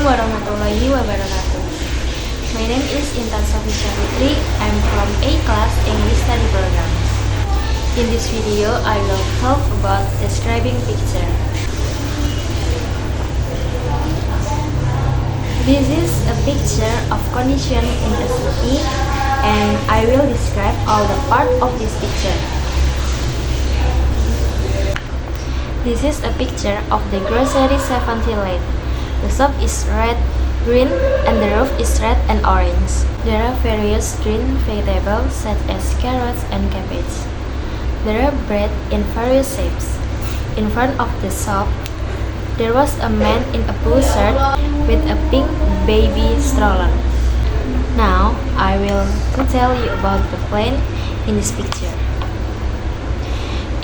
Assalamualaikum warahmatullahi wabarakatuh. My name is Intan Safisha Putri. I'm from A class English study program. In this video, I will talk about describing picture. This is a picture of condition in a city, and I will describe all the part of this picture. This is a picture of the grocery 7-Eleven. The shop is red, green, and the roof is red and orange. There are various green vegetables such as carrots and cabbage. There are bread in various shapes. In front of the shop, there was a man in a blue shirt with a pink baby stroller. Now, I will tell you about the plane in this picture.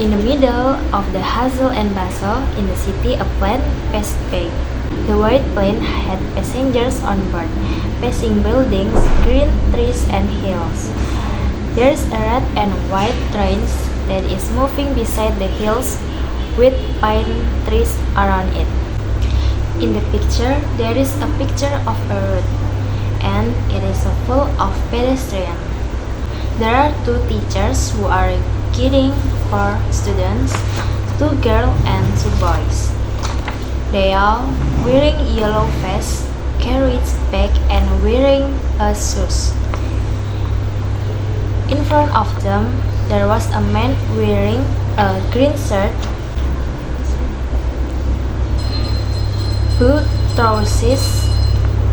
In the middle of the hustle and bustle in the city, a plane passed by. The white plane had passengers on board, passing buildings, green trees, and hills. There is a red and white train that is moving beside the hills with pine trees around it. In the picture, there is a picture of a road, and it is full of pedestrians. There are two teachers who are guiding for students, two girls and two boys. They are wearing yellow vest, carriage bag, and wearing shoes. In front of them, there was a man wearing a green shirt, blue trousers,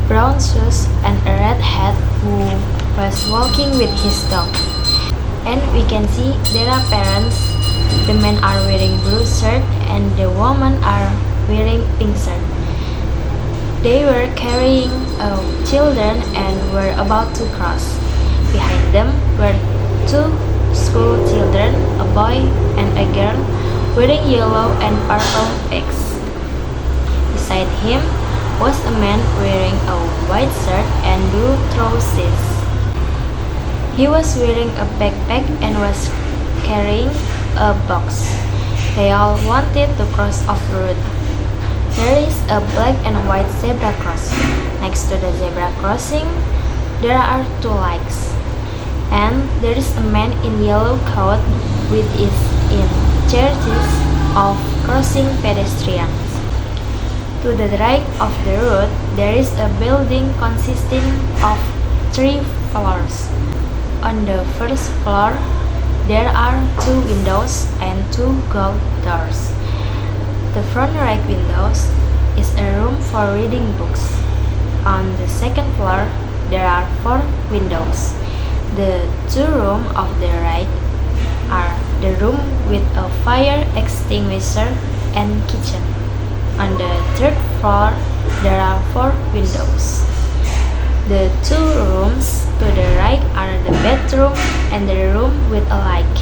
brown shoes, and a red hat who was walking with his dog. And we can see there are parents. The men are wearing blue shirt and the women are wearing pink shirt. They were carrying children and were about to cross. Behind them were two school children, a boy and a girl, wearing yellow and purple bags. Beside him was a man wearing a white shirt and blue trousers. He was wearing a backpack and was carrying a box. They all wanted to cross off-road. There is a black and white zebra crossing. Next to the zebra crossing, there are two lights. And there is a man in yellow coat with is in charges of crossing pedestrians. To the right of the road, there is a building consisting of 3 floors. On the first floor, there are 2 windows and 2 gold doors. The front right windows is a room for reading books. On the second floor, there are 4 windows. The 2 rooms of the right are the room with a fire extinguisher and kitchen. On the third floor, there are 4 windows. The 2 rooms to the right are the bedroom and the room with a light.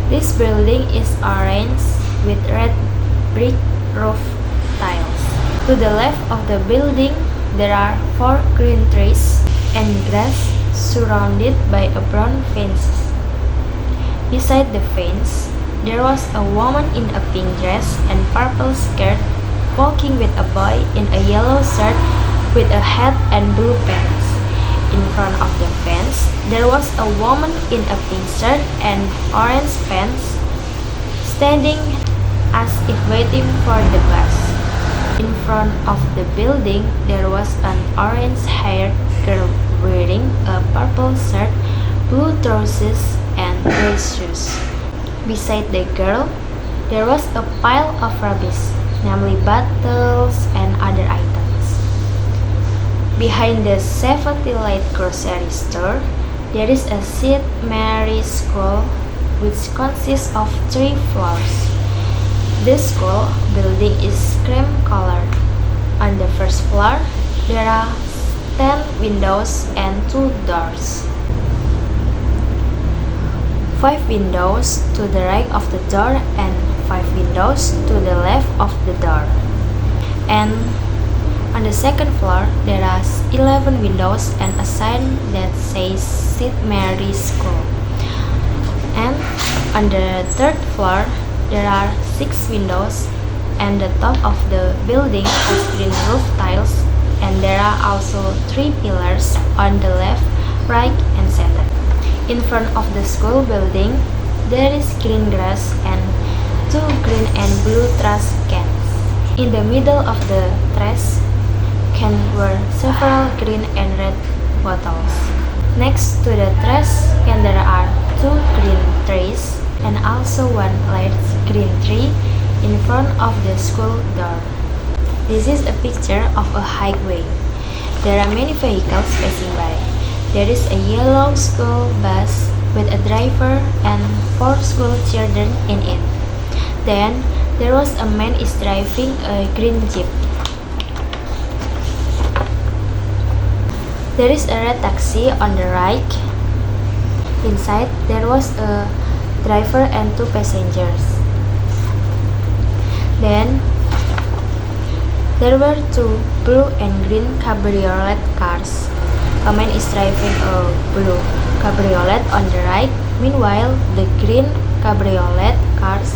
This building is orange with red brick roof tiles. To the left of the building, there are 4 green trees and grass surrounded by a brown fence. Beside the fence, there was a woman in a pink dress and purple skirt walking with a boy in a yellow shirt with a hat and blue pants. In front of the fence, there was a woman in a pink shirt and orange pants standing as if waiting for the bus. In front of the building, there was an orange-haired girl wearing a purple shirt, blue trousers, and gray shoes. Beside the girl, there was a pile of rubbish, namely bottles and other items. Behind the 7-Eleven grocery store, there is a St. Mary's School which consists of 3 floors. The school building is cream colored. On the first floor, there are 10 windows and 2 doors. 5 windows to the right of the door and 5 windows to the left of the door. And on the second floor, there are 11 windows and a sign that says St. Mary's School. And on the third floor, there are 6 windows and the top of the building has green roof tiles, and there are also 3 pillars on the left, right, and center. In front of the school building, there is green grass and 2 green and blue trash cans. In the middle of the trash can were several green and red bottles. Next to the trash can there are 2 green trees and also one large green tree in front of the school door. This is a picture of a highway. There are many vehicles passing by. There is a yellow school bus with a driver and 4 school children in it. Then there was a man is driving a green jeep. There is a red taxi on the right. Inside there was a driver and 2 passengers. Then there were 2 blue and green cabriolet cars. A man is driving a blue cabriolet on the right. Meanwhile, the green cabriolet cars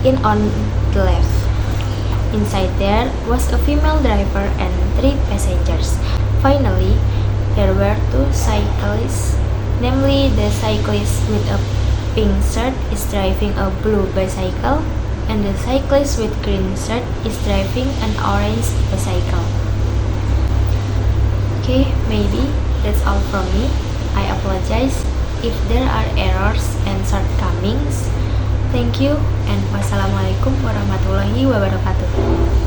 in on the left. Inside there was a female driver and 3 passengers. Finally, there were 2 cyclists, namely the cyclist with a pink shirt is driving a blue bicycle, and the cyclist with green shirt is driving an orange bicycle. Okay, maybe that's all from me. I apologize if there are errors and shortcomings. Thank you and wassalamualaikum warahmatullahi wabarakatuh.